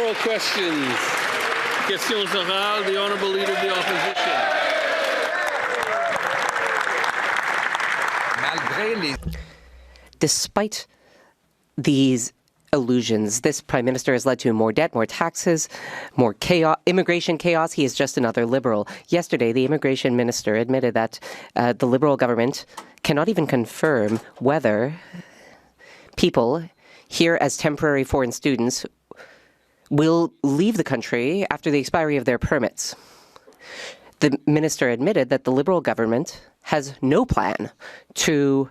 Oral questions. Questions orales, the Honourable Leader of the Opposition. Despite these illusions, this Prime Minister has led to more debt, more taxes, more chaos, immigration chaos. He is just another Liberal. Yesterday, the Immigration Minister admitted that the Liberal government cannot even confirm whether people here as temporary foreign students will leave the country after the expiry of their permits. The minister admitted that the Liberal government has no plan to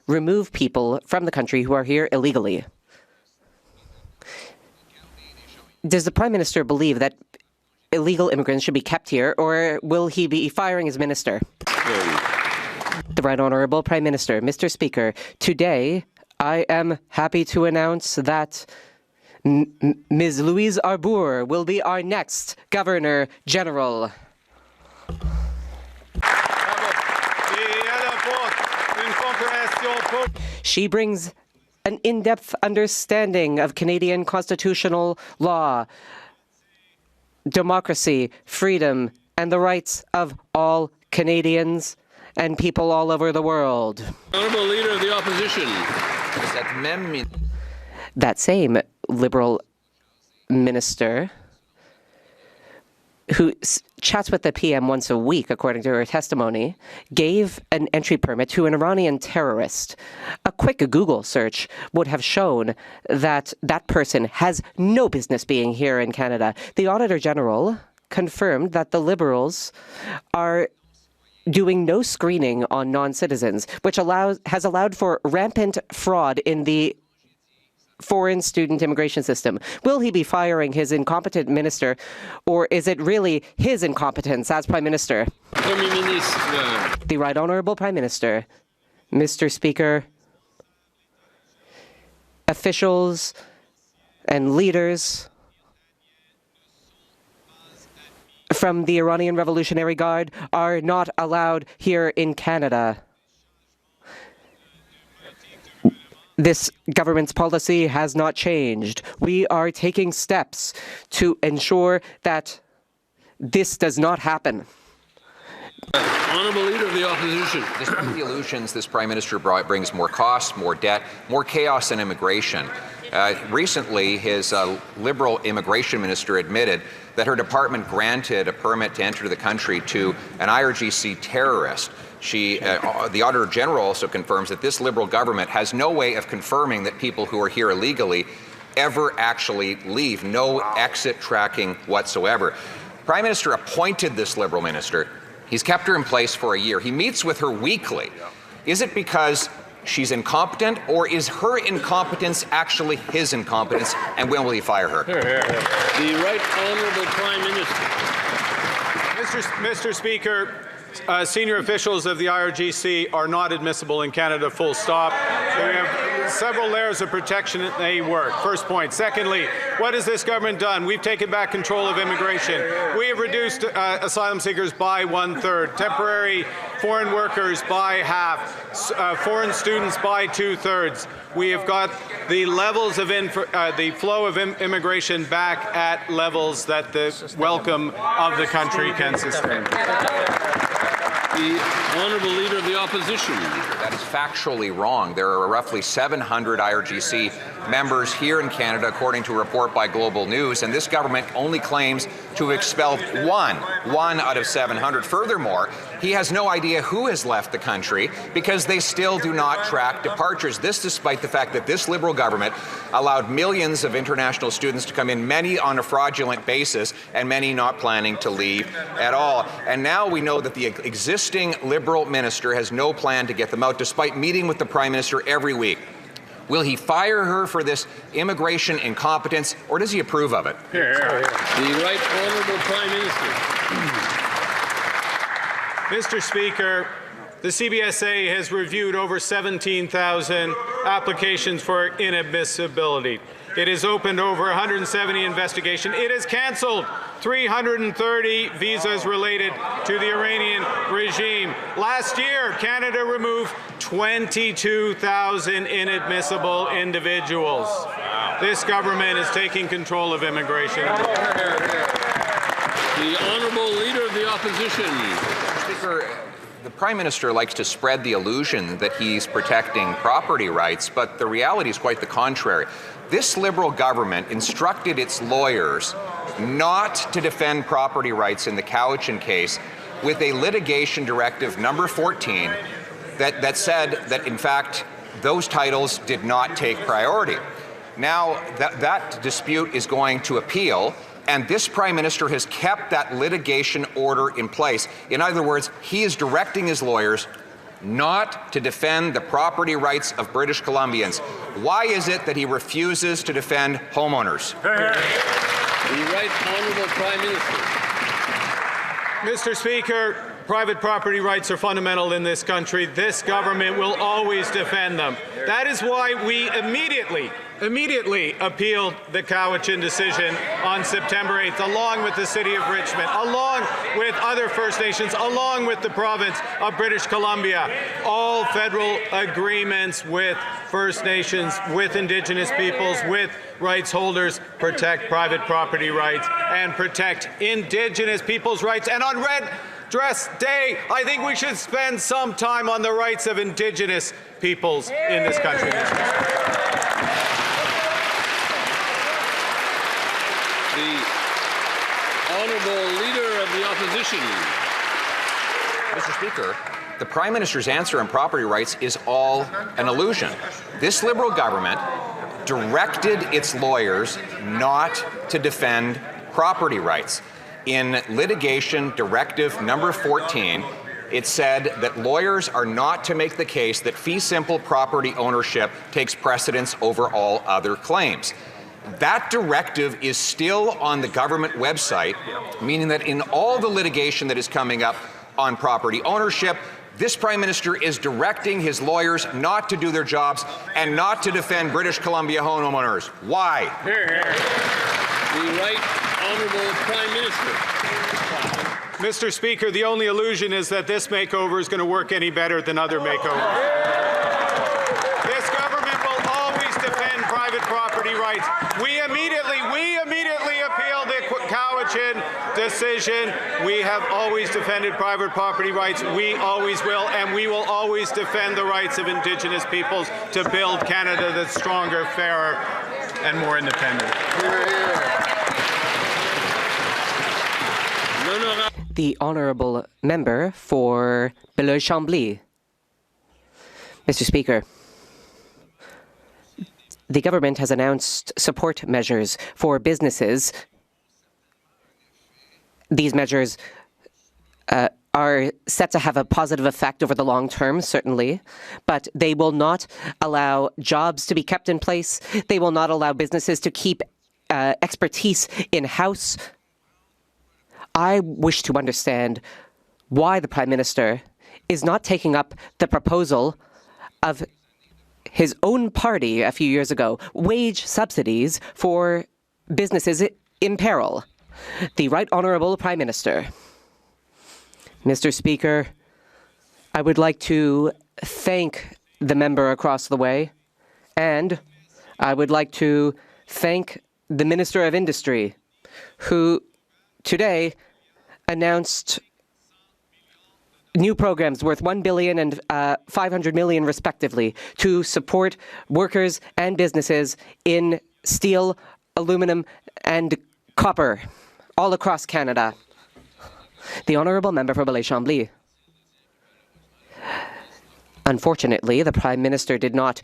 remove people from the country who are here illegally. Does the Prime Minister believe that illegal immigrants should be kept here, or will he be firing his minister? The Right Honourable Prime Minister. Mr. Speaker, today I am happy to announce that Ms. Louise Arbour will be our next Governor General. She brings an in-depth understanding of Canadian constitutional law, democracy, freedom, and the rights of all Canadians and people all over the world. Honourable Leader of the Opposition. That same Liberal minister, who chats with the PM once a week, according to her testimony, gave an entry permit to an Iranian terrorist. A quick Google search would have shown that that person has no business being here in Canada. The Auditor General confirmed that the Liberals are doing no screening on non-citizens, which has allowed for rampant fraud in the foreign student immigration system. Will he be firing his incompetent minister, or is it really his incompetence as Prime Minister? The Right Honourable Prime Minister. Mr. Speaker, officials and leaders from the Iranian Revolutionary Guard are not allowed here in Canada. This government's policy has not changed. We are taking steps to ensure that this does not happen. Honourable Leader of the Opposition. Despite the illusions, this Prime Minister brings more costs, more debt, more chaos in immigration. Recently, his Liberal immigration minister admitted that her department granted a permit to enter the country to an IRGC terrorist. The Auditor General also confirms that this Liberal government has no way of confirming that people who are here illegally ever actually leave, no exit tracking whatsoever. Prime Minister appointed this Liberal minister. He's kept her in place for a year. He meets with her weekly. Is it because she's incompetent, or is her incompetence actually his incompetence, and when will he fire her? The Right Honourable Prime Minister. Mr. Speaker, senior officials of the IRGC are not admissible in Canada, full stop. We have several layers of protection that they work. First point. Secondly, what has this government done? We've taken back control of immigration. We have reduced asylum seekers by 1/3, temporary foreign workers by half, foreign students by 2/3. We have got the levels of the flow of immigration back at levels that the welcome of the country can sustain. The Honourable Leader of the Opposition. That is factually wrong. There are roughly 700 IRGC members here in Canada, according to a report by Global News, and this government only claims to have expelled one out of 700. Furthermore, he has no idea who has left the country because they still do not track departures. This despite the fact that this Liberal government allowed millions of international students to come in, many on a fraudulent basis and many not planning to leave at all. And now we know that the existing Liberal minister has no plan to get them out, despite meeting with the Prime Minister every week. Will he fire her for this immigration incompetence, or does he approve of it? The Right Honourable Prime Minister. Mr. Speaker, the CBSA has reviewed over 17,000 applications for inadmissibility. It has opened over 170 investigations. It has cancelled 330 visas related to the Iranian regime. Last year, Canada removed 22,000 inadmissible individuals. This government is taking control of immigration. The Honourable Leader of the Opposition. Speaker, the Prime Minister likes to spread the illusion that he's protecting property rights, but the reality is quite the contrary. This Liberal government instructed its lawyers not to defend property rights in the Cowichan case with a litigation directive number 14 that said that, in fact, those titles did not take priority. Now, that dispute is going to appeal, and this Prime Minister has kept that litigation order in place. In other words, he is directing his lawyers not to defend the property rights of British Columbians. Why is it that he refuses to defend homeowners? The Right Honourable Prime Minister. Mr. Speaker, private property rights are fundamental in this country. This government will always defend them. That is why we immediately appealed the Cowichan decision on September 8th, along with the City of Richmond, along with other First Nations, along with the province of British Columbia. All federal agreements with First Nations, with Indigenous peoples, with rights holders protect private property rights and protect Indigenous peoples' rights. And on Red Dress Day, I think we should spend some time on the rights of Indigenous peoples in this country. The Honourable Leader of the Opposition. Mr. Speaker, the Prime Minister's answer on property rights is all an illusion. This Liberal government directed its lawyers not to defend property rights. In litigation directive number 14, it said that lawyers are not to make the case that fee simple property ownership takes precedence over all other claims. That directive is still on the government website, meaning that in all the litigation that is coming up on property ownership, this Prime Minister is directing his lawyers not to do their jobs and not to defend British Columbia homeowners. Why? The Right Honourable Prime Minister. Mr. Speaker, the only illusion is that this makeover is going to work any better than other makeovers. This government will always defend private property rights. We immediately appealed the Cowichan decision. We have always defended private property rights. We always will, and we will always defend the rights of Indigenous peoples to build Canada that's stronger, fairer, and more independent. The Honourable Member for Beloeil-Chambly. Mr. Speaker, the government has announced support measures for businesses. These measures are set to have a positive effect over the long term, certainly, but they will not allow jobs to be kept in place. They will not allow businesses to keep expertise in-house. I wish to understand why the Prime Minister is not taking up the proposal of his own party a few years ago, wage subsidies for businesses in peril. The Right Honourable Prime Minister. Mr. Speaker, I would like to thank the member across the way, and I would like to thank the Minister of Industry, who today announced new programs worth $1 billion and $500 million, respectively, to support workers and businesses in steel, aluminum, and copper all across Canada. The Honourable Member for Beloeil-Chambly. Unfortunately, the Prime Minister did not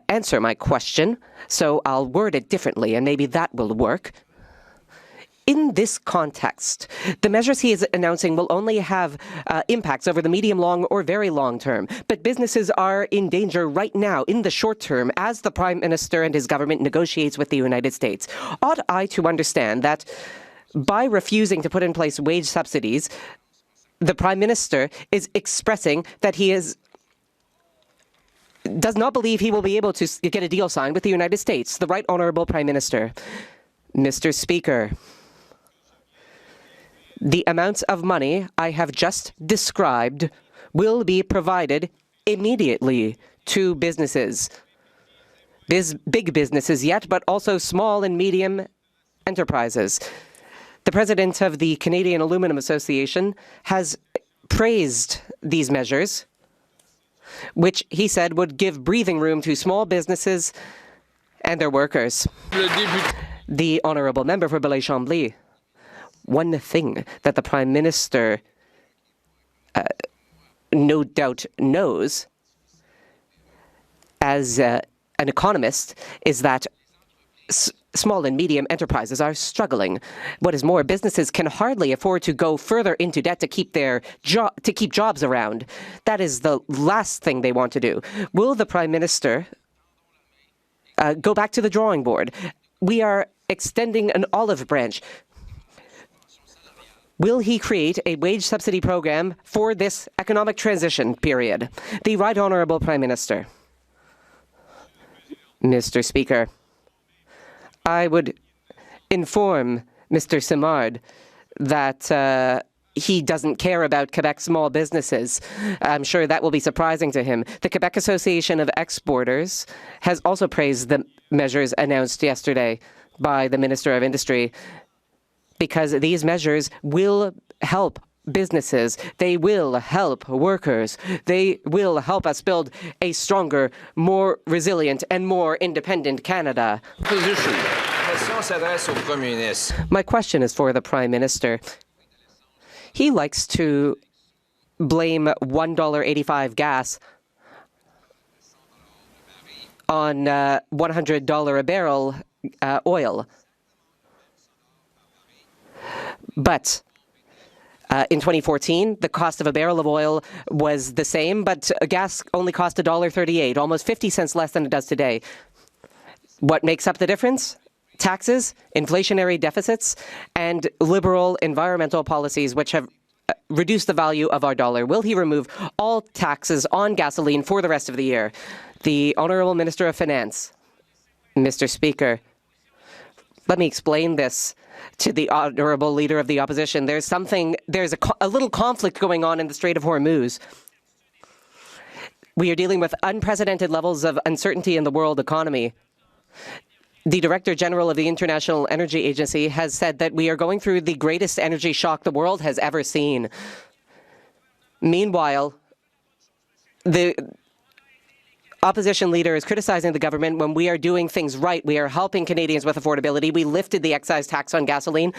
answer my question, so I'll word it differently, and maybe that will work. In this context, the measures he is announcing will only have impacts over the medium, long, or very long term. But businesses are in danger right now, in the short term, as the Prime Minister and his government negotiates with the United States. Ought I to understand that by refusing to put in place wage subsidies, the Prime Minister is expressing that he does not believe he will be able to get a deal signed with the United States? The Right Honourable Prime Minister. Mr. Speaker, the amounts of money I have just described will be provided immediately to businesses big businesses yet, but also small and medium enterprises. The president of the Canadian Aluminum Association has praised these measures, which he said would give breathing room to small businesses and their workers. The honourable member for Blaye-Chambly, one thing that the Prime Minister no doubt knows as an economist is that small and medium enterprises are struggling. What is more, businesses can hardly afford to go further into debt to keep jobs around. That is the last thing they want to do. Will the Prime Minister go back to the drawing board? We are extending an olive branch. Will he create a wage subsidy program for this economic transition period? The Right Honourable Prime Minister. Mr. Speaker, I would inform Mr. Simard that he doesn't care about Quebec small businesses. I'm sure that will be surprising to him. The Quebec Association of Exporters has also praised the measures announced yesterday by the Minister of Industry, because these measures will help businesses, they will help workers, they will help us build a stronger, more resilient and more independent Canada. My question is for the Prime Minister. He likes to blame $1.85 gas on $100 a barrel oil. But in 2014, the cost of a barrel of oil was the same, but gas only cost $1.38, almost 50 cents less than it does today. What makes up the difference? Taxes, inflationary deficits, and liberal environmental policies which have reduced the value of our dollar. Will he remove all taxes on gasoline for the rest of the year? The Honourable Minister of Finance. Mr. Speaker, let me explain this to the Honourable Leader of the Opposition. There's a little conflict going on in the Strait of Hormuz. We are dealing with unprecedented levels of uncertainty in the world economy. The Director General of the International Energy Agency has said that we are going through the greatest energy shock the world has ever seen. Meanwhile, the opposition leader is criticizing the government when we are doing things right. We are helping Canadians with affordability. We lifted the excise tax on gasoline.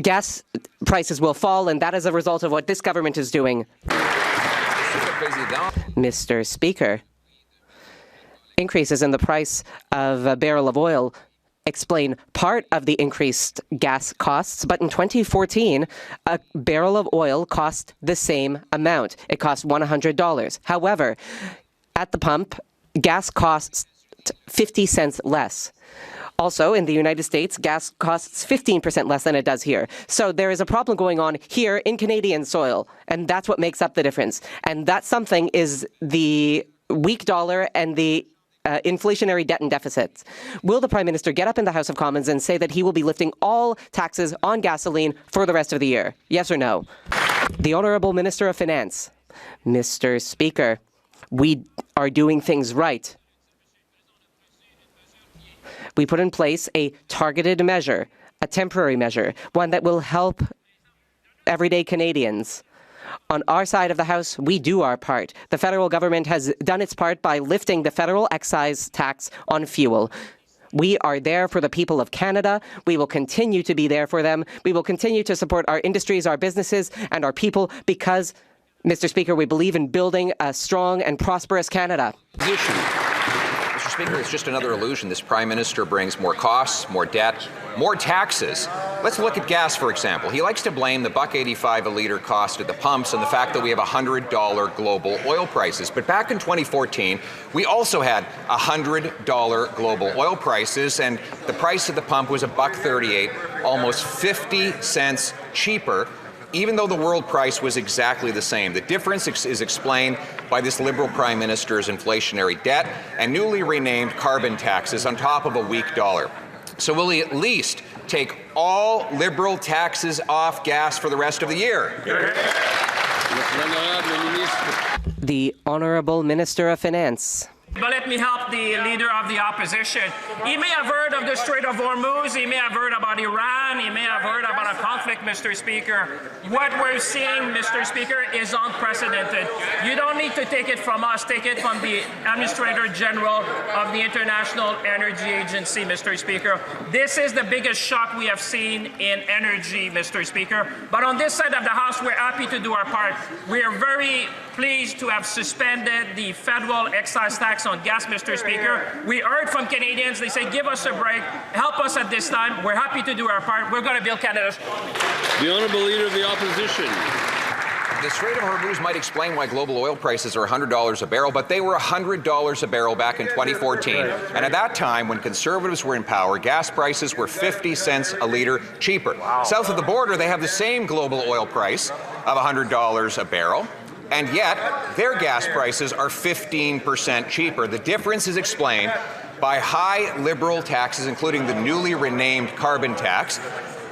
Gas prices will fall, and that is a result of what this government is doing. Mr. Speaker, increases in the price of a barrel of oil explain part of the increased gas costs, but in 2014, a barrel of oil cost the same amount. It cost $100. However, at the pump, gas costs 50 cents less. Also, in the United States, gas costs 15% less than it does here. So there is a problem going on here in Canadian soil, and that's what makes up the difference. And that something is the weak dollar and the inflationary debt and deficits. Will the Prime Minister get up in the House of Commons and say that he will be lifting all taxes on gasoline for the rest of the year? Yes or no? The Honourable Minister of Finance. Mr. Speaker, we are doing things right. We put in place a targeted measure, a temporary measure, one that will help everyday Canadians. On our side of the House, we do our part. The federal government has done its part by lifting the federal excise tax on fuel. We are there for the people of Canada. We will continue to be there for them. We will continue to support our industries, our businesses, and our people because, Mr. Speaker, we believe in building a strong and prosperous Canada. Mr. Speaker, it's just another illusion. This Prime Minister brings more costs, more debt, more taxes. Let's look at gas, for example. He likes to blame the $1.85 a litre cost at the pumps and the fact that we have $100 global oil prices. But back in 2014, we also had $100 global oil prices, and the price at the pump was $1.38, almost 50 cents cheaper, even though the world price was exactly the same. The difference is explained by this Liberal Prime Minister's inflationary debt and newly renamed carbon taxes on top of a weak dollar. So will he at least take all Liberal taxes off gas for the rest of the year? The Honourable Minister of Finance. But let me help the leader of the opposition. He may have heard of the Strait of Hormuz. He may have heard about Iran. He may have heard about a conflict, Mr. Speaker. What we're seeing, Mr. Speaker, is unprecedented. You don't need to take it from us. Take it from the Administrator General of the International Energy Agency, Mr. Speaker. This is the biggest shock we have seen in energy, Mr. Speaker. But on this side of the House, we're happy to do our part. We are very pleased to have suspended the federal excise tax on gas, Mr. Speaker. We heard from Canadians. They say, give us a break. Help us at this time. We're happy to do our part. We're going to build Canada. The Honourable Leader of the Opposition. The Strait of Hormuz might explain why global oil prices are $100 a barrel, but they were $100 a barrel back in 2014. And at that time, when Conservatives were in power, gas prices were 50 cents a litre cheaper. Wow. South of the border, they have the same global oil price of $100 a barrel. And yet, their gas prices are 15% cheaper. The difference is explained by high Liberal taxes, including the newly renamed carbon tax,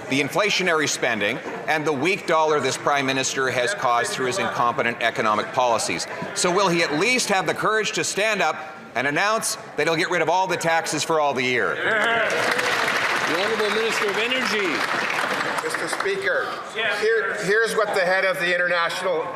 the inflationary spending, and the weak dollar this Prime Minister has caused through his incompetent economic policies. So will he at least have the courage to stand up and announce that he'll get rid of all the taxes for all the year? The Honourable Minister of Energy. Mr. Speaker, here's what the head of the International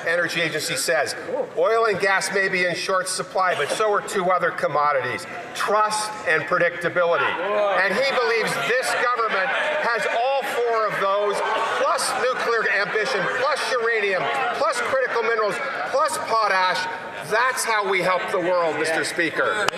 Energy Agency says. Oil and gas may be in short supply, but so are two other commodities, trust and predictability. And he believes this government has all four of those, plus nuclear ambition, plus uranium, plus critical minerals, plus potash. That's how we help the world, Mr. Speaker.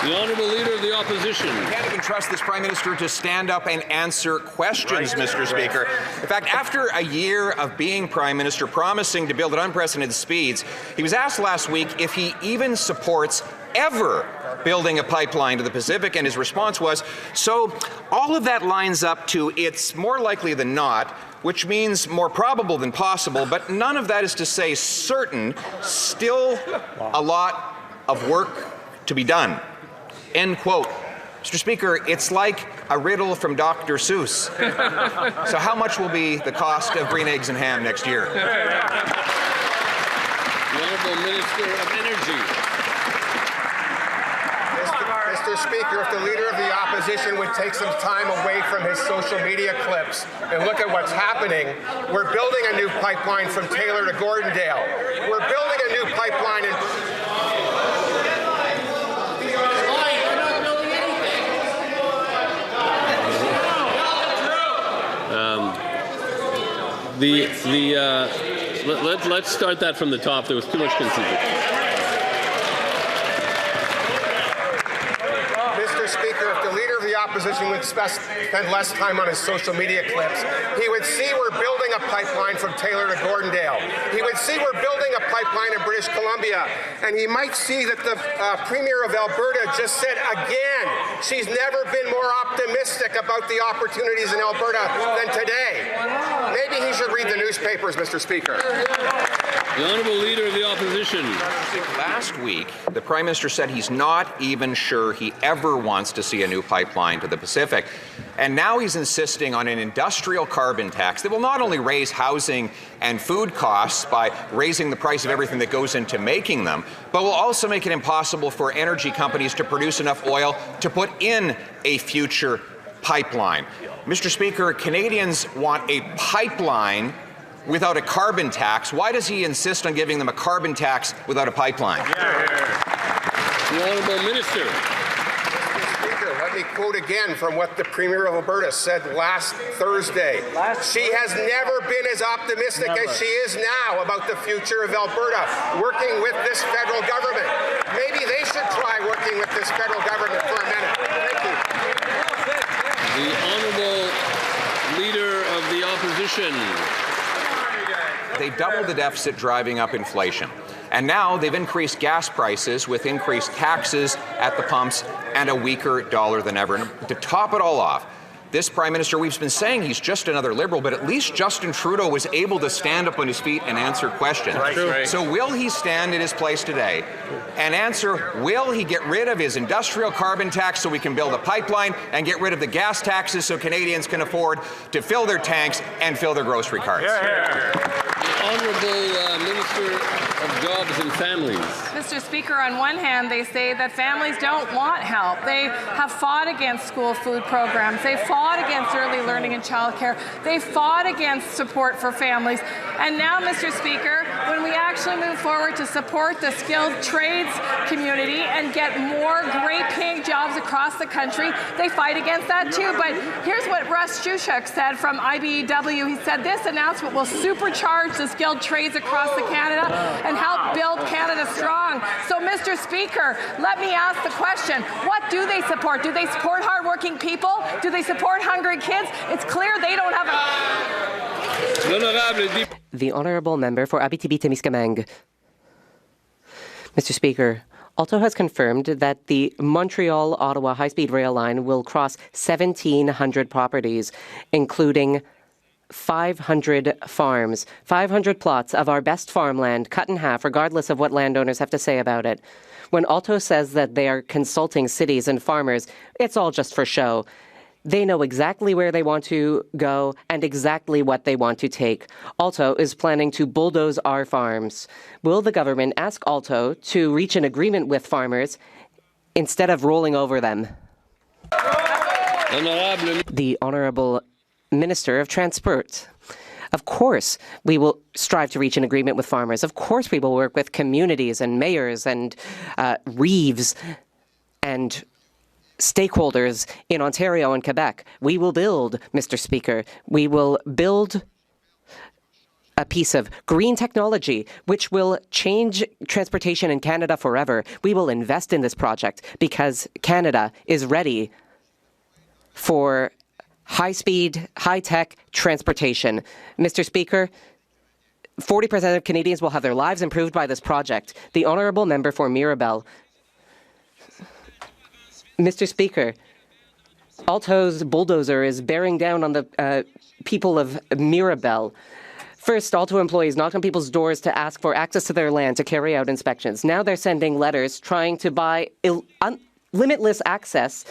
The Honourable Leader of the Opposition. You can't even trust this Prime Minister to stand up and answer questions, Mr. Speaker. In fact, after a year of being Prime Minister, promising to build at unprecedented speeds, he was asked last week if he even supports ever building a pipeline to the Pacific, and his response was, so all of that lines up to it's more likely than not, which means more probable than possible, but none of that is to say certain, still a lot of work to be done. End quote. Mr. Speaker, it's like a riddle from Dr. Seuss. So how much will be the cost of green eggs and ham next year? The Honourable Minister of Energy. Mr. Speaker, if the Leader of the Opposition would take some time away from his social media clips and look at what's happening, we're building a new pipeline from Taylor to Gordondale. We're building a new pipeline in... Let's start that from the top. There was too much confusion. Mr. Speaker, if the Leader of the Opposition would spend less time on his social media clips, he would see we're building a pipeline from Taylor to Gordondale. He would see we're building a pipeline in British Columbia. And he might see that the Premier of Alberta just said again, she's never been more optimistic about the opportunities in Alberta than today. Maybe he should read the newspapers, Mr. Speaker. The Honourable Leader of the Opposition. Last week, the Prime Minister said he's not even sure he ever wants to see a new pipeline to the Pacific. And now he's insisting on an industrial carbon tax that will not only raise housing and food costs by raising the price of everything that goes into making them, but will also make it impossible for energy companies to produce enough oil to put in a future pipeline. Mr. Speaker, Canadians want a pipeline without a carbon tax. Why does he insist on giving them a carbon tax without a pipeline? The Honourable Minister. Mr. Speaker, let me quote again from what the Premier of Alberta said last Thursday. She has never been as optimistic as she is now about the future of Alberta, working with this federal government. Maybe they should try working with this federal government for a minute. Thank you. The Honourable Leader of the Opposition. They doubled the deficit, driving up inflation. And now they've increased gas prices with increased taxes at the pumps and a weaker dollar than ever. And to top it all off, this Prime Minister, we've been saying he's just another Liberal, but at least Justin Trudeau was able to stand up on his feet and answer questions. Right. So will he stand in his place today and answer, will he get rid of his industrial carbon tax so we can build a pipeline and get rid of the gas taxes so Canadians can afford to fill their tanks and fill their grocery carts? The Honourable Minister of Jobs and Families. Mr. Speaker, on one hand, they say that families don't want help. They have fought against school food programs. They fought against early learning and childcare. They fought against support for families. And now, Mr. Speaker, when we actually move forward to support the skilled trades community and get more great-paying jobs across the country, they fight against that too. But here's what Russ Shushuk said from IBEW. He said this announcement will supercharge the skilled trades across Canada and help build Canada strong. So, Mr. Speaker, let me ask the question, what do they support? Do they support hardworking people? Do they support hungry kids? It's clear they don't have a... The Honourable Member for Abitibi-Témiscamingue. Mr. Speaker, Alto has confirmed that the Montreal-Ottawa high-speed rail line will cross 1,700 properties, including 500 farms, 500 plots of our best farmland cut in half, regardless of what landowners have to say about it. When Alto says that they are consulting cities and farmers, it's all just for show. They know exactly where they want to go and exactly what they want to take. Alto is planning to bulldoze our farms. Will the government ask Alto to reach an agreement with farmers instead of rolling over them? The Honourable Minister of Transport. Of course, we will strive to reach an agreement with farmers. Of course, we will work with communities and mayors and reeves and stakeholders in Ontario and Quebec. We will build, Mr. Speaker, we will build a piece of green technology which will change transportation in Canada forever. We will invest in this project because Canada is ready for high-speed, high-tech transportation. Mr. Speaker, 40% of Canadians will have their lives improved by this project. The Honourable Member for Mirabel. Mr. Speaker, Alto's bulldozer is bearing down on the people of Mirabel. First, Alto employees knocked on people's doors to ask for access to their land to carry out inspections. Now they're sending letters trying to buy limitless access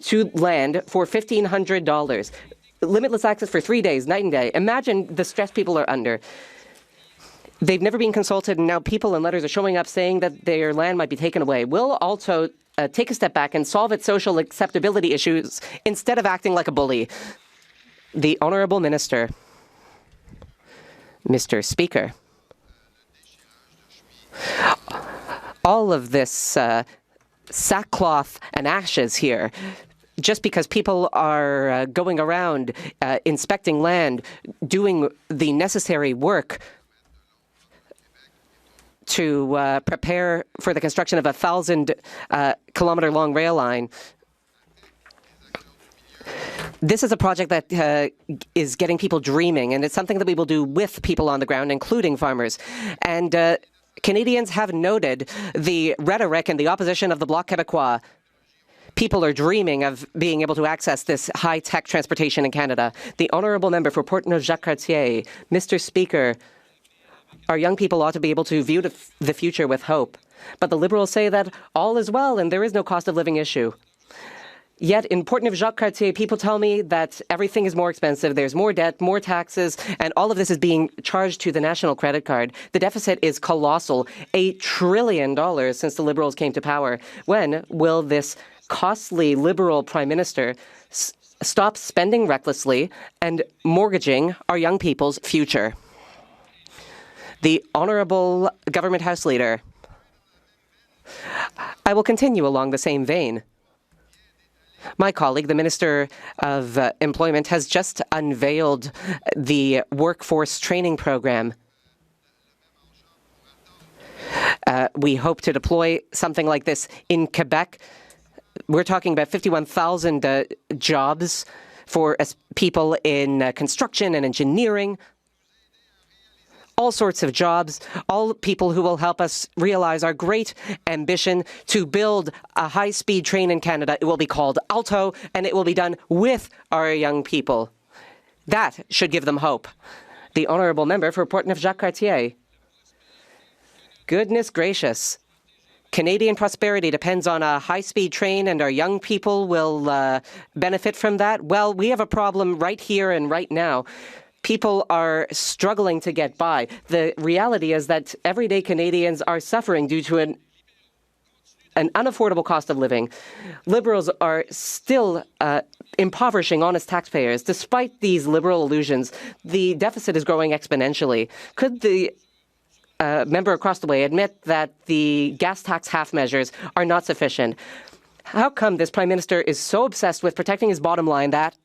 to land for $1,500. Limitless access for 3 days, night and day. Imagine the stress people are under. They've never been consulted, and now people and letters are showing up saying that their land might be taken away. Will Alto take a step back and solve its social acceptability issues instead of acting like a bully? The Honourable Minister. Mr. Speaker. All of this sackcloth and ashes here, just because people are going around inspecting land, doing the necessary work to prepare for the construction of a 1,000-kilometer-long rail line. This is a project that is getting people dreaming, and it's something that we will do with people on the ground, including farmers. And Canadians have noted the rhetoric and the opposition of the Bloc Québécois. People are dreaming of being able to access this high-tech transportation in Canada. The Honourable Member for Portneuf-Jacques-Cartier. Mr. Speaker, our young people ought to be able to view the future with hope. But the Liberals say that all is well and there is no cost of living issue. Yet in Portneuf-Jacques-Cartier, people tell me that everything is more expensive, there's more debt, more taxes, and all of this is being charged to the national credit card. The deficit is colossal, $1 trillion since the Liberals came to power. When will this costly Liberal Prime Minister stop spending recklessly and mortgaging our young people's future? The Honourable Government House Leader. I will continue along the same vein. My colleague, the Minister of Employment, has just unveiled the workforce training program. We hope to deploy something like this in Quebec. We're talking about 51,000 jobs for people in construction and engineering. All sorts of jobs, all people who will help us realize our great ambition to build a high-speed train in Canada. It will be called Alto, and it will be done with our young people. That should give them hope. The Honourable Member for Portneuf-Jacques-Cartier. Goodness gracious. Canadian prosperity depends on a high-speed train, and our young people will benefit from that. Well, we have a problem right here and right now. People are struggling to get by. The reality is that everyday Canadians are suffering due to an an unaffordable cost of living. Liberals are still impoverishing honest taxpayers. Despite these liberal illusions, the deficit is growing exponentially. Could the member across the way admit that the gas tax half measures are not sufficient? How come this Prime Minister is so obsessed with protecting his bottom line that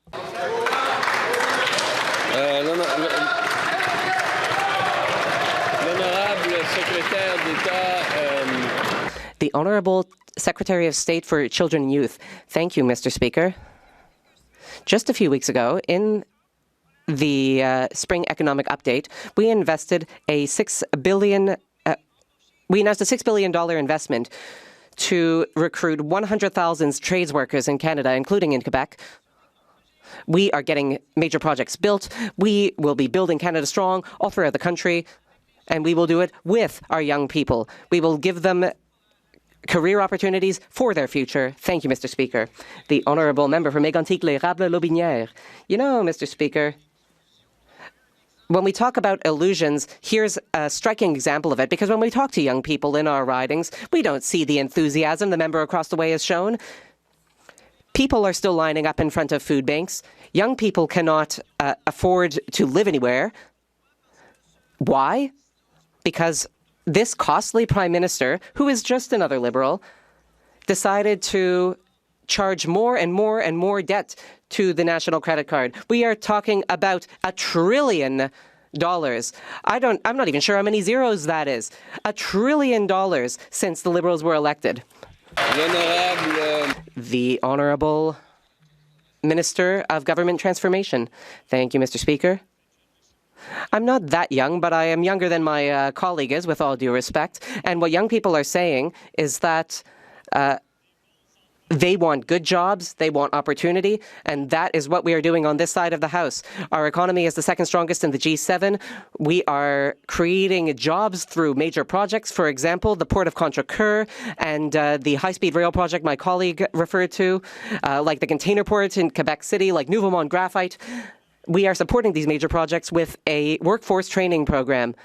the Honourable Secretary of State for Children and Youth. Thank you, Mr. Speaker. Just a few weeks ago, in the spring economic update, we invested a $6 billion. We announced a $6 billion investment to recruit 100,000 trades workers in Canada, including in Quebec. We are getting major projects built. We will be building Canada strong all throughout the country, and we will do it with our young people. We will give them career opportunities for their future. Thank you, Mr. Speaker. The Honourable Member for Mégantic-l'Érable-Lotbinière. You know, Mr. Speaker, when we talk about illusions, here's a striking example of it, because when we talk to young people in our ridings, we don't see the enthusiasm the member across the way has shown. People are still lining up in front of food banks. Young people cannot afford to live anywhere. Why? Because this costly Prime Minister, who is just another Liberal, decided to charge more and more and more debt to the national credit card. We are talking about $1 trillion. I'm not even sure how many zeros that is. $1 trillion since the Liberals were elected. The Honourable Minister of Government Transformation. Thank you, Mr. Speaker. I'm not that young, but I am younger than my colleague is, with all due respect. And what young people are saying is that they want good jobs, they want opportunity, and that is what we are doing on this side of the House. Our economy is the second strongest in the G7. We are creating jobs through major projects, for example, the Port of Contrecoeur and the high-speed rail project my colleague referred to, like the container port in Quebec City, like Nouveau Monde Graphite. We are supporting these major projects with a workforce training program.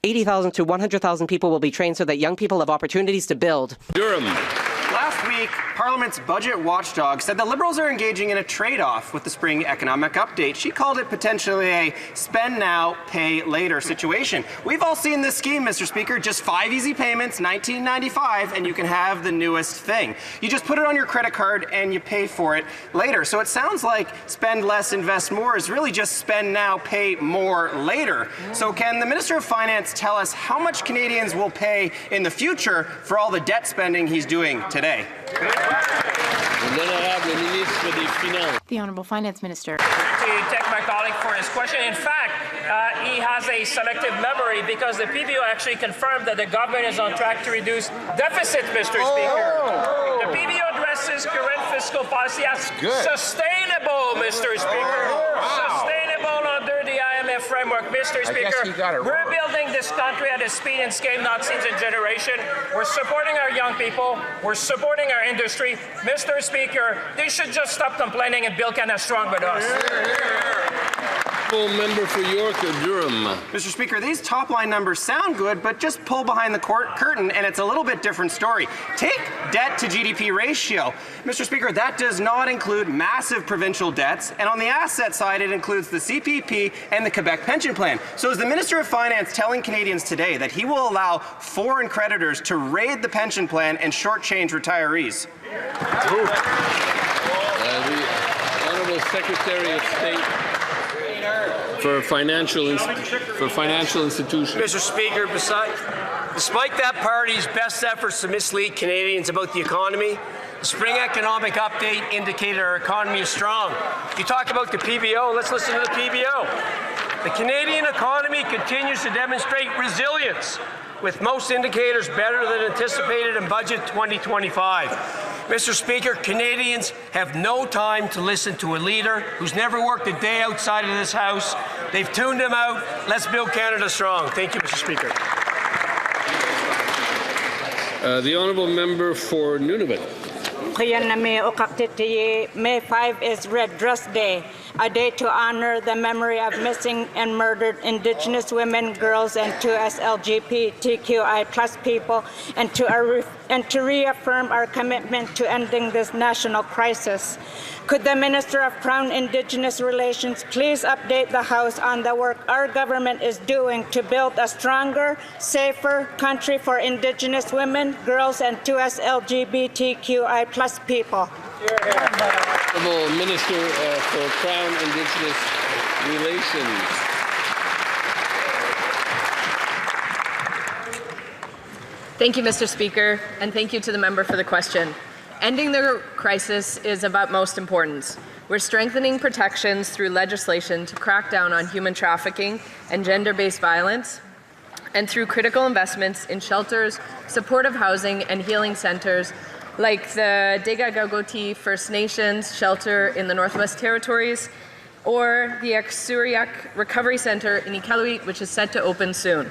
80,000 to 100,000 people will be trained so that young people have opportunities to build. Durham. Last week, Parliament's budget watchdog said the Liberals are engaging in a trade-off with the spring economic update. She called it potentially a spend now, pay later situation. We've all seen this scheme, Mr. Speaker. Just 5 easy payments, $19.95, and you can have the newest thing. You just put it on your credit card and you pay for it later. So it sounds like spend less, invest more is really just spend now, pay more later. So can the Minister of Finance tell us how much Canadians will pay in the future for all the debt spending he's doing today? The Honourable Finance Minister. To thank my colleague for his question. In fact, he has a selective memory because the PBO actually confirmed that the government is on track to reduce deficit, Mr. Speaker. The PBO addresses current fiscal policy as sustainable, Mr. Speaker. Sustainable under the IMF framework, Mr. Speaker. We're building this country at a speed and scale not seen in a generation. We're supporting our young people. We're supporting our industry. Mr. Speaker, they should just stop complaining and build Canada strong with us. Member for York or Durham. Mr. Speaker, these top-line numbers sound good, but just pull behind the curtain and it's a little bit different story. Take debt to GDP ratio. Mr. Speaker, that does not include massive provincial debts, and on the asset side, it includes the CPP and the Quebec pension plan. So is the Minister of Finance telling Canadians today that he will allow foreign creditors to raid the pension plan and shortchange retirees? The Honourable Secretary of State for financial institutions. Mr. Speaker, despite that party's best efforts to mislead Canadians about the economy, the spring economic update indicated our economy is strong. You talk about the PBO, let's listen to the PBO. The Canadian economy continues to demonstrate resilience, with most indicators better than anticipated in Budget 2025. Mr. Speaker, Canadians have no time to listen to a leader who's never worked a day outside of this House. They've tuned him out. Let's build Canada strong. Thank you, Mr. Speaker. The Honourable Member for Nunavut. May 5 is Red Dress Day. a day to honor the memory of missing and murdered Indigenous women, girls, and 2S LGBTQI+ people, and to reaffirm our commitment to ending this national crisis. Could the Minister of Crown Indigenous Relations please update the House on the work our government is doing to build a stronger, safer country for Indigenous women, girls, and 2S LGBTQI+ people? Honourable Minister for Crown Indigenous Relations. Thank you, Mr. Speaker, and thank you to the member for the question. Ending the crisis is of utmost importance. We're strengthening protections through legislation to crack down on human trafficking and gender-based violence, and through critical investments in shelters, supportive housing, and healing centres like the Dega-Gagoti First Nations shelter in the Northwest Territories, or the Aksuriak Recovery Centre in Iqaluit, which is set to open soon.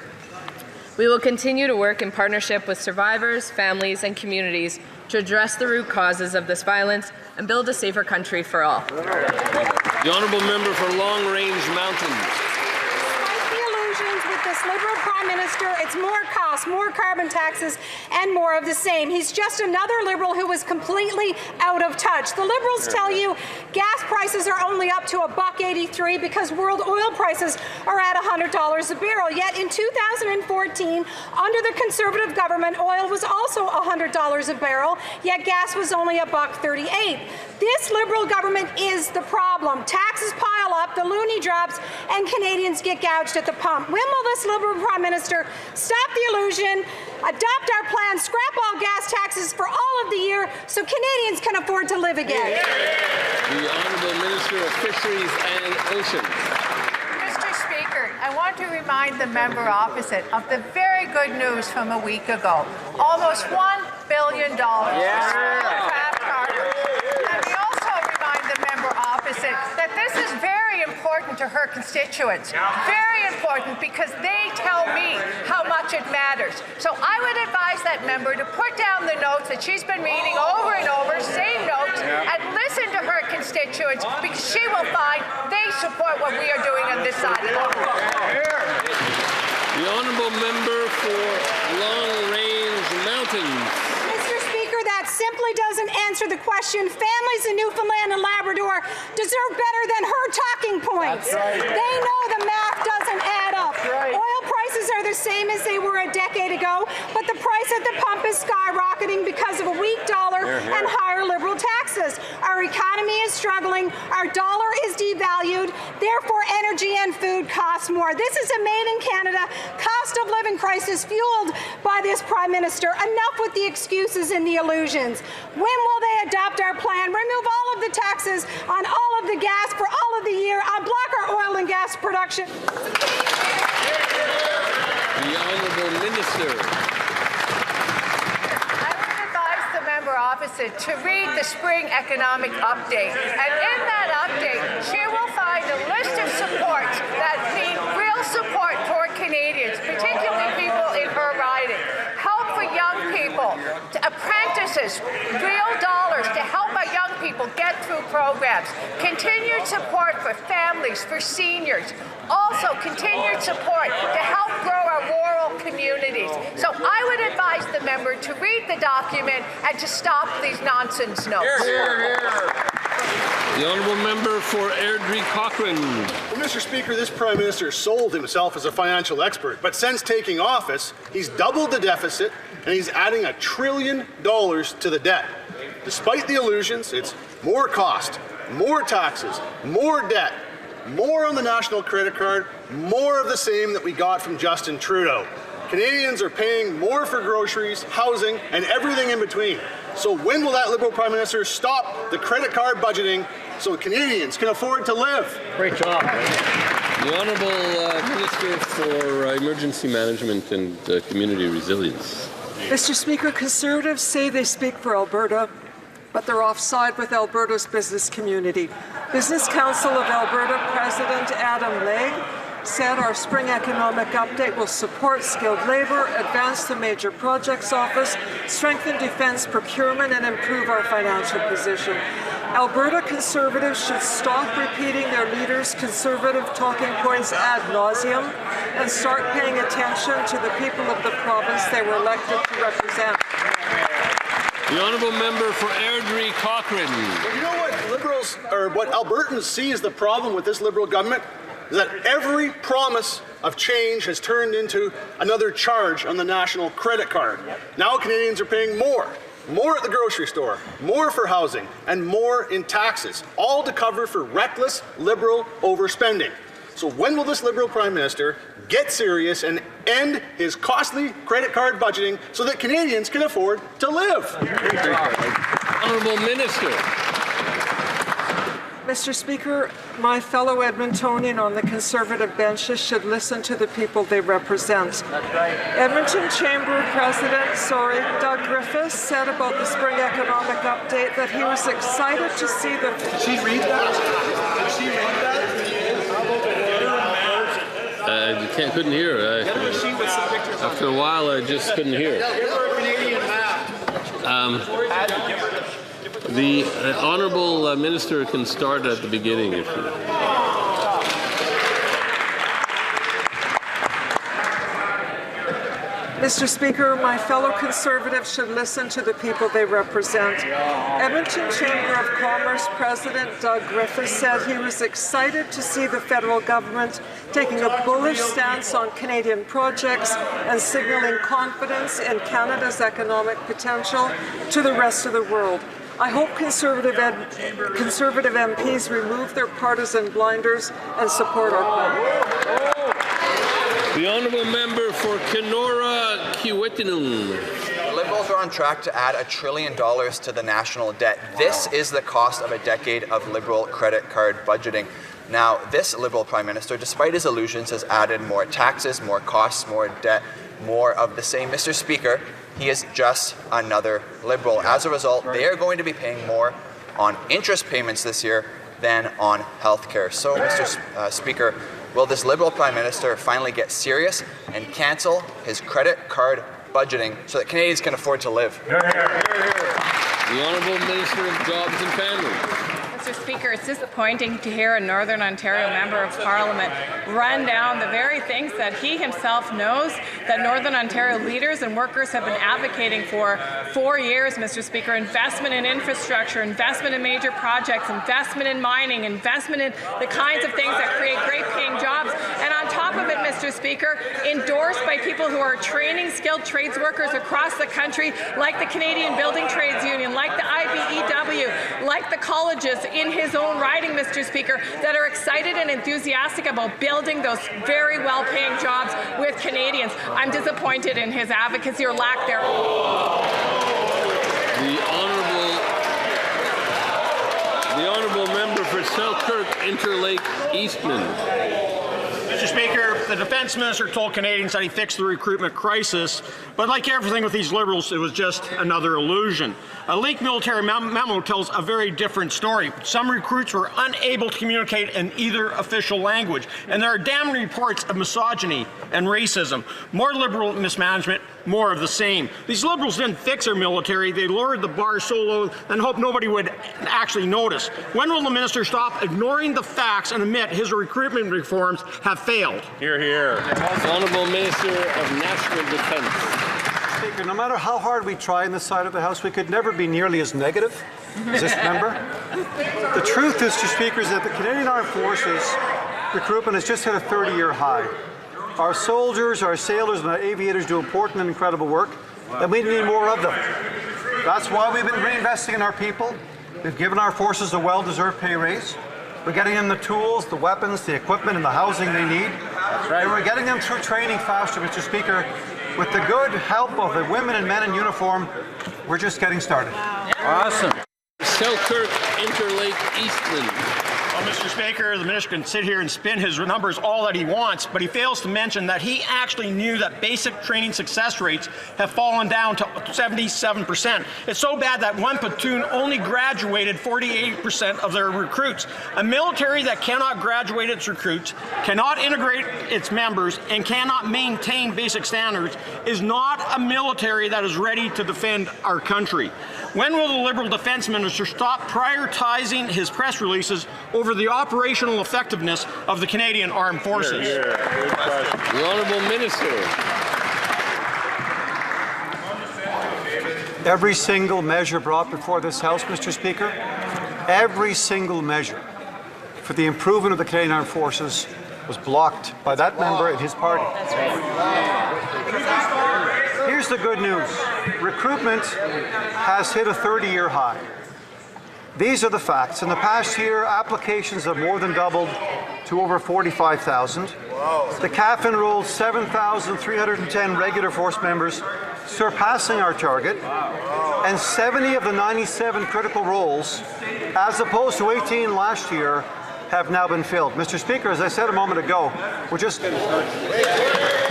We will continue to work in partnership with survivors, families, and communities to address the root causes of this violence and build a safer country for all. The honourable member for Long Range Mountains. With this Liberal Prime Minister, it's more costs, more carbon taxes, and more of the same. He's just another Liberal who was completely out of touch. The Liberals tell you gas prices are only up to $1.83 because world oil prices are at $100 a barrel. Yet in 2014, under the Conservative government, oil was also $100 a barrel, yet gas was only $1.38. This Liberal government is the problem. Taxes pile up, the loonie drops, and Canadians get gouged at the pump. When will this Liberal Prime Minister stop the illusion, adopt our plan, scrap all gas taxes for all of the year so Canadians can afford to live again? The Honourable Minister of Fisheries and Oceans. Mr. Speaker, I want to remind the member opposite of the very good news from a week ago. Almost $1 billion for craft cargo. Let me also remind the member opposite that this is very important to her constituents. Very important because they tell me how much it matters. So I would advise that member to put down the notes that she's been reading over and over, same notes, and listen to her constituents because she will find they support what we are doing on this side of the room. The honourable member for Long Range Mountains. Mr. Speaker, that simply doesn't answer the question. Families in Newfoundland and Labrador deserve better than her talking points. They know the math doesn't add up. Oil prices are the same as they were a decade ago, but the price at the pump is skyrocketing because of a weak dollar and higher Liberal taxes. Our economy is struggling. Our dollar is devalued. Therefore, energy and food cost more. This is a made-in-Canada cost of living crisis fueled by this Prime Minister. Enough with the excuses and the illusions. When will they adopt our plan, remove all of the taxes on all of the gas for all of the year, unblock our oil and gas production? The Honourable Minister. I would advise the member opposite to read the spring economic update. And in that update, she will find a list of supports that mean real support for Canadians, particularly people in her riding. Help for young people, apprentices, real dollars to help our young people get through programs. Continued support for families, for seniors. Also, continued support to help grow our rural communities. So I would advise the member to read the document and to stop these nonsense notes. The honourable member for Airdrie Cochrane. Well, Mr. Speaker, this Prime Minister sold himself as a financial expert, but since taking office, he's doubled the deficit and he's adding $1 trillion to the debt. Despite the illusions, it's more cost, more taxes, more debt, more on the national credit card, more of the same that we got from Justin Trudeau. Canadians are paying more for groceries, housing, and everything in between. So when will that Liberal Prime Minister stop the credit card budgeting so Canadians can afford to live? Great job. The Honourable Minister for Emergency Management and Community Resilience. Mr. Speaker, Conservatives say they speak for Alberta, but they're offside with Alberta's business community. Business Council of Alberta President Adam Legge said our spring economic update will support skilled labor, advance the major projects office, strengthen defense procurement, and improve our financial position. Alberta Conservatives should stop repeating their leaders' Conservative talking points ad nauseum and start paying attention to the people of the province they were elected to represent. The honourable member for Airdrie Cochrane. Well, you know what Liberals, or what Albertans see as the problem with this Liberal government? Is that every promise of change has turned into another charge on the national credit card. Now Canadians are paying more at the grocery store, more for housing, and more in taxes, all to cover for reckless Liberal overspending. So when will this Liberal Prime Minister get serious and end his costly credit card budgeting so that Canadians can afford to live? Honourable Minister. Mr. Speaker, my fellow Edmontonian on the Conservative benches should listen to the people they represent. Edmonton Chamber President, Doug Griffiths, said about the spring economic update that he was excited to see the... Did she read that? Did she read that? I couldn't hear. After a while, I just couldn't hear. The honourable minister can start at the beginning if you. Mr. Speaker, my fellow Conservatives should listen to the people they represent. Edmonton Chamber of Commerce President Doug Griffiths said he was excited to see the federal government taking a bullish stance on Canadian projects and signaling confidence in Canada's economic potential to the rest of the world. I hope Conservative MPs remove their partisan blinders and support our plan. The honourable member for Kenora Kiiwetinoong. The Liberals are on track to add $1 trillion to the national debt. This is the cost of a decade of Liberal credit card budgeting. Now, this Liberal Prime Minister, despite his illusions, has added more taxes, more costs, more debt, more of the same. Mr. Speaker, he is just another Liberal. As a result, they are going to be paying more on interest payments this year than on health care. So, Mr. Speaker, will this Liberal Prime Minister finally get serious and cancel his credit card budgeting so that Canadians can afford to live? The Honourable Minister of Jobs and Family. Mr. Speaker, it's disappointing to hear a Northern Ontario Member of Parliament run down the very things that he himself knows that Northern Ontario leaders and workers have been advocating for 4 years, Mr. Speaker. Investment in infrastructure, investment in major projects, investment in mining, investment in the kinds of things that create great paying jobs. And on top of it, Mr. Speaker, endorsed by people who are training skilled trades workers across the country, like the Canadian Building Trades Union, like the IBEW, like the colleges in his own riding, Mr. Speaker, that are excited and enthusiastic about building those very well-paying jobs with Canadians. I'm disappointed in his advocacy or lack thereof. The honourable member for Selkirk Interlake Eastman. Mr. Speaker, the Defence Minister told Canadians that he fixed the recruitment crisis, but like everything with these Liberals, it was just another illusion. A leaked military memo tells a very different story. Some recruits were unable to communicate in either official language, and there are damning reports of misogyny and racism. More Liberal mismanagement, more of the same. These Liberals didn't fix our military. They lowered the bar so low and hoped nobody would actually notice. When will the minister stop ignoring the facts and admit his recruitment reforms have failed? Hear, hear. Honourable Minister of National Defence. Speaker, no matter how hard we try on this side of the House, we could never be nearly as negative as this member. The truth is, Mr. Speaker, is that the Canadian Armed Forces recruitment has just hit a 30-year high. Our soldiers, our sailors, and our aviators do important and incredible work, and we need more of them. That's why we've been reinvesting in our people. We've given our forces a well-deserved pay raise. We're getting them the tools, the weapons, the equipment, and the housing they need. That's right. And we're getting them through training faster, Mr. Speaker. With the good help of the women and men in uniform, we're just getting started. Awesome. Selkirk Interlake Eastman. Mr. Speaker, the minister can sit here and spin his numbers all that he wants, but he fails to mention that he actually knew that basic training success rates have fallen down to 77%. It's so bad that one platoon only graduated 48% of their recruits. A military that cannot graduate its recruits, cannot integrate its members, and cannot maintain basic standards is not a military that is ready to defend our country. When will the Liberal Defence Minister stop prioritizing his press releases over the operational effectiveness of the Canadian Armed Forces? The Honourable Minister. Every single measure brought before this House, Mr. Speaker, every single measure for the improvement of the Canadian Armed Forces was blocked by that member and his party. Here's the good news. Recruitment has hit a 30-year high. These are the facts. In the past year, applications have more than doubled to over 45,000. The CAF enrolled 7,310 regular force members, surpassing our target, and 70 of the 97 critical roles, as opposed to 18 last year, have now been filled. Mr. Speaker, as I said a moment ago, we're just...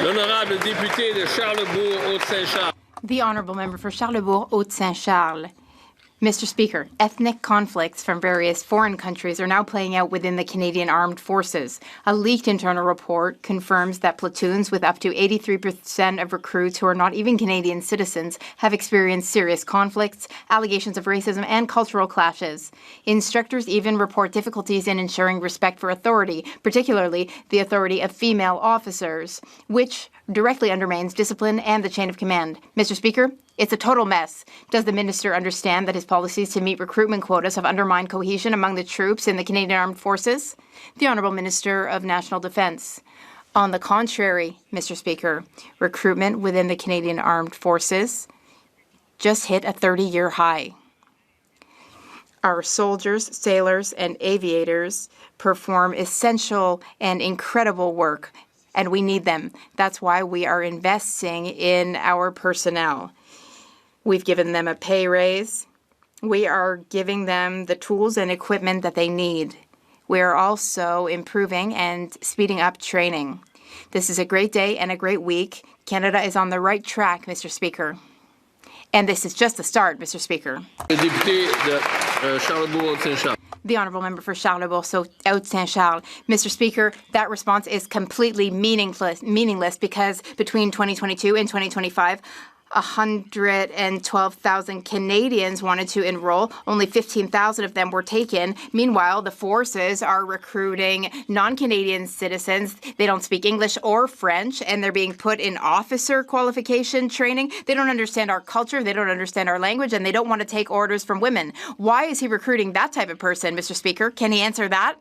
L'honorable député de Charlebourg, Haute-Saint-Charles. The Honourable Member for Charlebourg, Haute-Saint-Charles. Mr. Speaker, ethnic conflicts from various foreign countries are now playing out within the Canadian Armed Forces. A leaked internal report confirms that platoons with up to 83% of recruits who are not even Canadian citizens have experienced serious conflicts, allegations of racism, and cultural clashes. Instructors even report difficulties in ensuring respect for authority, particularly the authority of female officers, which directly undermines discipline and the chain of command. Mr. Speaker, it's a total mess. Does the minister understand that his policies to meet recruitment quotas have undermined cohesion among the troops in the Canadian Armed Forces? The Honourable Minister of National Defence. On the contrary, Mr. Speaker, recruitment within the Canadian Armed Forces just hit a 30-year high. Our soldiers, sailors, and aviators perform essential and incredible work, and we need them. That's why we are investing in our personnel. We've given them a pay raise. We are giving them the tools and equipment that they need. We are also improving and speeding up training. This is a great day and a great week. Canada is on the right track, Mr. Speaker. And this is just the start, Mr. Speaker. Le député de Charlebourg, Haute-Saint-Charles. The Honourable Member for Charlebourg, Haute-Saint-Charles. Mr. Speaker, that response is completely meaningless because between 2022 and 2025, 112,000 Canadians wanted to enroll. Only 15,000 of them were taken. Meanwhile, the forces are recruiting non-Canadian citizens. They don't speak English or French, and they're being put in officer qualification training. They don't understand our culture, they don't understand our language, and they don't want to take orders from women. Why is he recruiting that type of person, Mr. Speaker? Can he answer that?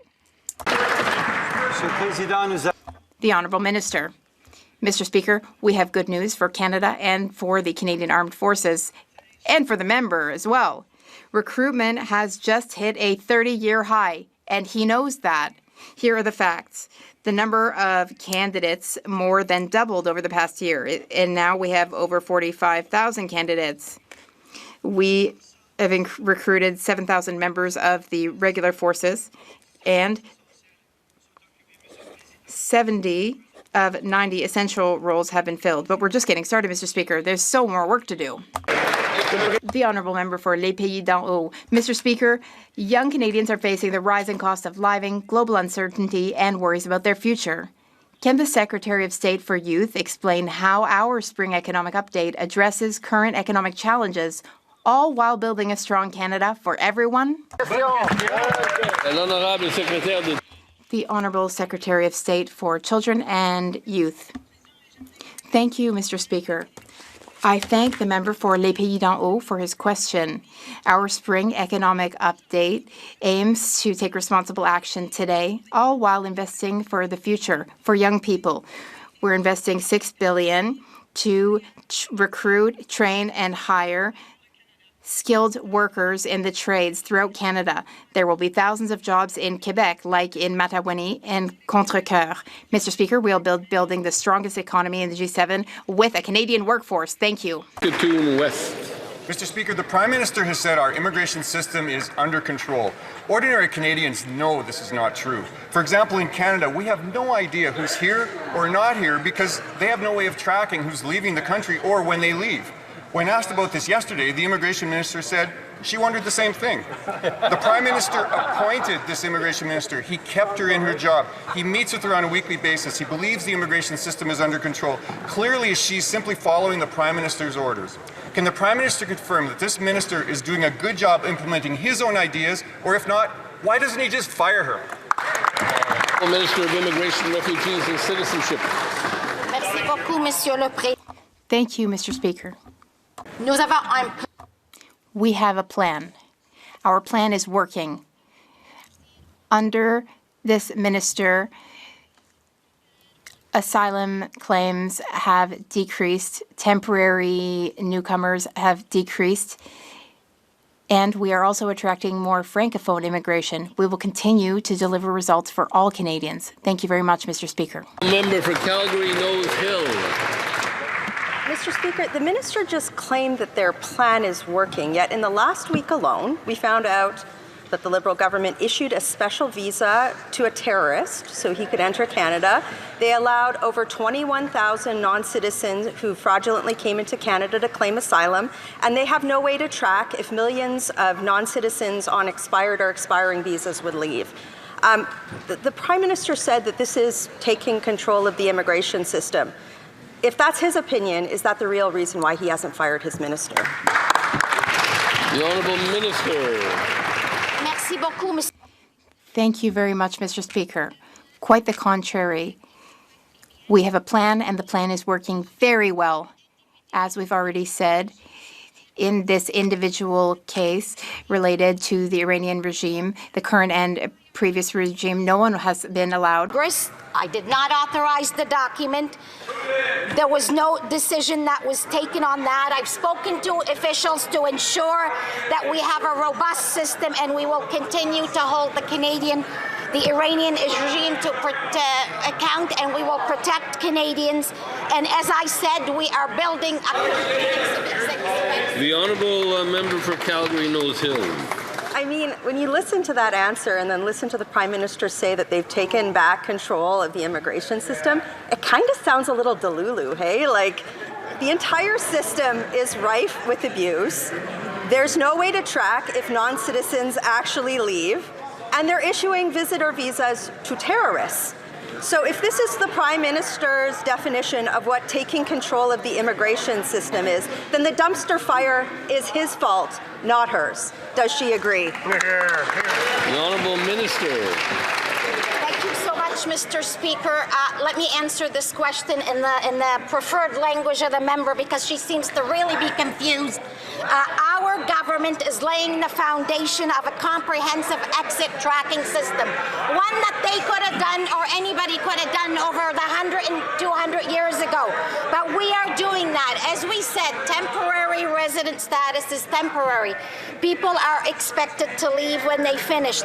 The Honourable Minister. Mr. Speaker, we have good news for Canada and for the Canadian Armed Forces and for the member as well. Recruitment has just hit a 30-year high, and he knows that. Here are the facts. The number of candidates more than doubled over the past year, and now we have over 45,000 candidates. We have recruited 7,000 members of the regular forces, and 70 of 90 essential roles have been filled. But we're just getting started, Mr. Speaker. There's so more work to do. The Honourable Member for Les Pays d'en Haut. Mr. Speaker, young Canadians are facing the rising cost of living, global uncertainty, and worries about their future. Can the Secretary of State for Youth explain how our Spring Economic Update addresses current economic challenges, all while building a strong Canada for everyone? The Honourable Secretary of State for Children and Youth. Thank you, Mr. Speaker. I thank the member for Les Pays d'en Haut for his question. Our Spring Economic Update aims to take responsible action today, all while investing for the future, for young people. We're investing $6 billion to recruit, train, and hire skilled workers in the trades throughout Canada. There will be thousands of jobs in Quebec, like in Matabounie and Contrecoeur. Mr. Speaker, we'll building the strongest economy in the G7 with a Canadian workforce. Thank you. Saskatoon West. Mr. Speaker, the Prime Minister has said our immigration system is under control. Ordinary Canadians know this is not true. For example, in Canada, we have no idea who's here or not here because they have no way of tracking who's leaving the country or when they leave. When asked about this yesterday, the Immigration Minister said she wondered the same thing. The Prime Minister appointed this Immigration Minister. He kept her in her job. He meets with her on a weekly basis. He believes the immigration system is under control. Clearly, she's simply following the Prime Minister's orders. Can the Prime Minister confirm that this minister is doing a good job implementing his own ideas, or if not, why doesn't he just fire her? Minister of Immigration, Refugees and Citizenship. Merci beaucoup, Monsieur le Président. Thank you, Mr. Speaker. Nous avons un We have a plan. Our plan is working. Under this minister, asylum claims have decreased, temporary newcomers have decreased, and we are also attracting more Francophone immigration. We will continue to deliver results for all Canadians. Thank you very much, Mr. Speaker. Member for Calgary Nose Hill. Mr. Speaker, the minister just claimed that their plan is working, yet in the last week alone, we found out that the Liberal government issued a special visa to a terrorist so he could enter Canada. They allowed over 21,000 non-citizens who fraudulently came into Canada to claim asylum, and they have no way to track if millions of non-citizens on expired or expiring visas would leave. The Prime Minister said that this is taking control of the immigration system. If that's his opinion, is that the real reason why he hasn't fired his minister? The Honourable Minister. Merci beaucoup, Mr. Thank you very much, Mr. Speaker. Quite the contrary. We have a plan, and the plan is working very well. As we've already said, in this individual case related to the Iranian regime, the current and previous regime, no one has been allowed. I did not authorize the document. There was no decision that was taken on that. I've spoken to officials to ensure that we have a robust system, and we will continue to hold the Iranian regime to account, and we will protect Canadians. And as I said, we are building The Honourable Member for Calgary Nose Hill. I mean, when you listen to that answer and then listen to the Prime Minister say that they've taken back control of the immigration system, it kind of sounds a little delulu, hey? Like, the entire system is rife with abuse. There's no way to track if non-citizens actually leave, and they're issuing visitor visas to terrorists. So if this is the Prime Minister's definition of what taking control of the immigration system is, then the dumpster fire is his fault, not hers. Does she agree? The Honourable Minister. Thank you so much, Mr. Speaker. Let me answer this question in the preferred language of the member, because she seems to really be confused. Our government is laying the foundation of a comprehensive exit tracking system, one that they could have done or anybody could have done over the 100 and 200 years ago. But we are doing that. As we said, temporary resident status is temporary. People are expected to leave when they finish.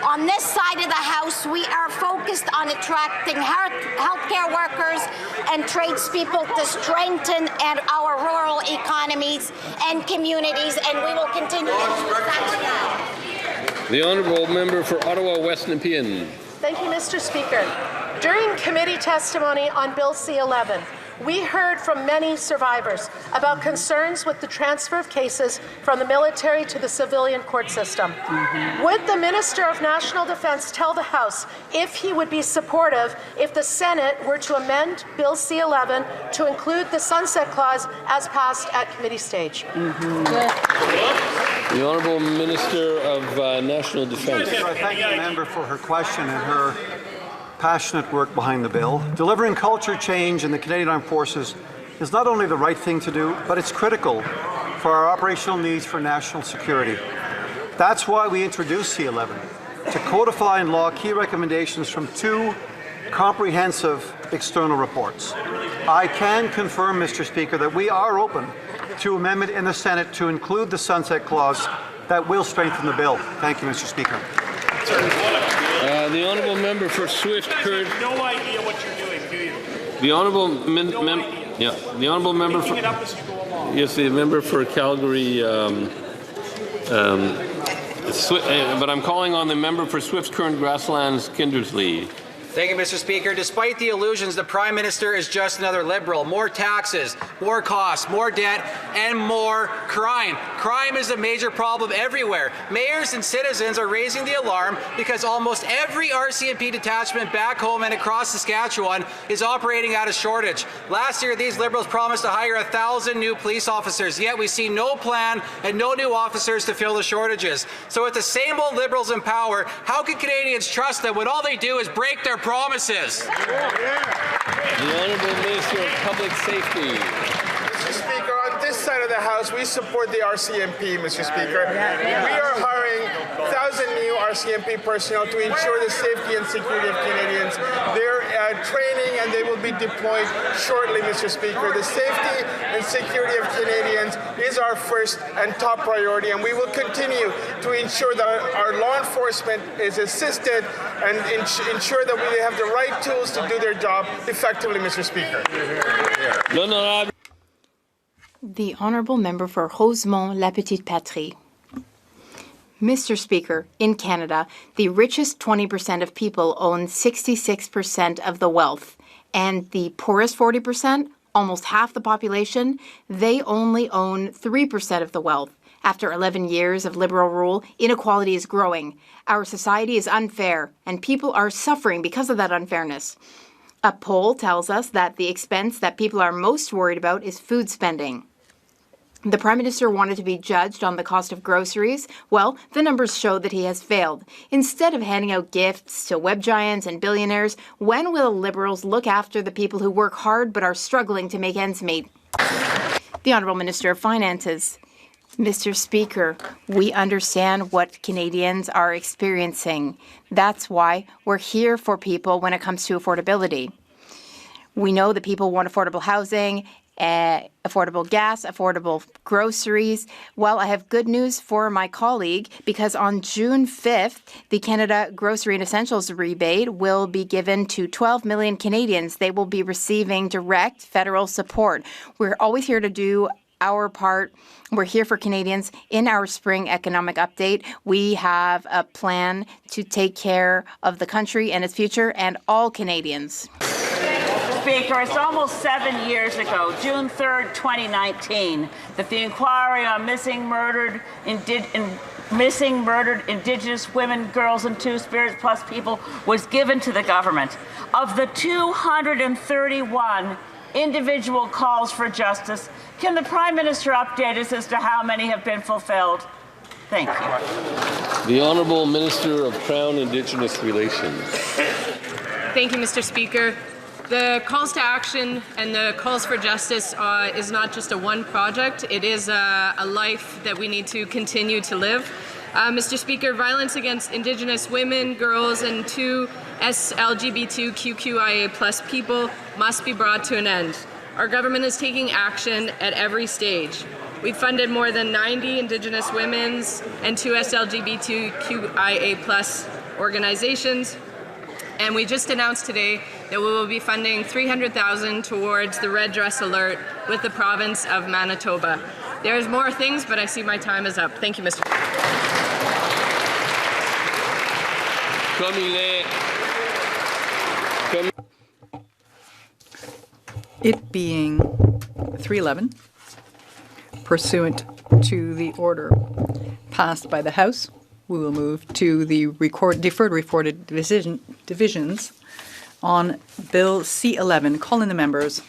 On this side of the House, we are focused on attracting healthcare workers and tradespeople to strengthen our rural economies and communities, and we will continue to do exactly that. The Honourable Member for Ottawa West Nepean. Thank you, Mr. Speaker. During committee testimony on Bill C-11, we heard from many survivors about concerns with the transfer of cases from the military to the civilian court system. Would the Minister of National Defence tell the House if he would be supportive if the Senate were to amend Bill C-11 to include the sunset clause as passed at committee stage? The Honourable Minister of National Defence. I thank the member for her question and her passionate work behind the bill. Delivering culture change in the Canadian Armed Forces is not only the right thing to do, but it's critical for our operational needs for national security. That's why we introduced C-11, to codify in law key recommendations from 2 comprehensive external reports. I can confirm, Mr. Speaker, that we are open to amendment in the Senate to include the sunset clause that will strengthen the bill. Thank you, Mr. Speaker. The Honourable Member for Swift Current. No idea what you're doing, do you? The Honourable Yeah, the honourable member for... Yes, the member for Calgary... but I'm calling on the member for Swift's Current Grasslands, Kindersley. Thank you, Mr. Speaker. Despite the illusions, the Prime Minister is just another Liberal. More taxes, more costs, more debt, and more crime. Crime is a major problem everywhere. Mayors and citizens are raising the alarm because almost every RCMP detachment back home and across Saskatchewan is operating at a shortage. Last year, these Liberals promised to hire 1,000 new police officers, yet we see no plan and no new officers to fill the shortages. So with the same old Liberals in power, how can Canadians trust them when all they do is break their promises? The Honourable Minister of Public Safety. Mr. Speaker, on this side of the House, we support the RCMP, Mr. Speaker. We are hiring 1,000 new RCMP personnel to ensure the safety and security of Canadians. They're training and they will be deployed shortly, Mr. Speaker. The safety and security of Canadians is our first and top priority, and we will continue to ensure that our law enforcement is assisted and ensure that we have the right tools to do their job effectively, Mr. Speaker. The Honourable Member for Rosemont-La Petite Patrie. Mr. Speaker, in Canada, the richest 20% of people own 66% of the wealth, and the poorest 40%, almost half the population, they only own 3% of the wealth. After 11 years of Liberal rule, inequality is growing. Our society is unfair, and people are suffering because of that unfairness. A poll tells us that the expense that people are most worried about is food spending. The Prime Minister wanted to be judged on the cost of groceries. Well, the numbers show that he has failed. Instead of handing out gifts to web giants and billionaires, when will Liberals look after the people who work hard but are struggling to make ends meet? The Honourable Minister of Finances. Mr. Speaker, we understand what Canadians are experiencing. That's why we're here for people when it comes to affordability. We know that people want affordable housing, affordable gas, affordable groceries. Well, I have good news for my colleague because on June 5th, the Canada Grocery and Essentials rebate will be given to 12 million Canadians. They will be receiving direct federal support. We're always here to do our part. We're here for Canadians. In our spring economic update, we have a plan to take care of the country and its future and all Canadians. Speaker, it's almost 7 years ago, June 3rd, 2019, that the inquiry on missing murdered Indigenous women, girls, and Two-Spirit Plus people was given to the government. Of the 231 individual calls for justice, can the Prime Minister update us as to how many have been fulfilled? Thank you. The Honourable Minister of Crown Indigenous Relations. Thank you, Mr. Speaker. The calls to action and the calls for justice is not just a one project. It is a life that we need to continue to live. Mr. Speaker, violence against Indigenous women, girls, and LGBTQIA+ people must be brought to an end. Our government is taking action at every stage. We've funded more than 90 Indigenous women's and 2 LGBTQIA+ organizations. And we just announced today that we will be funding $300,000 towards the Red Dress Alert with the province of Manitoba. There's more things, but I see my time is up. Thank you, Mr. It being 3:11, pursuant to the order passed by the House, we will move to the deferred reported divisions on Bill C-11. Calling the members.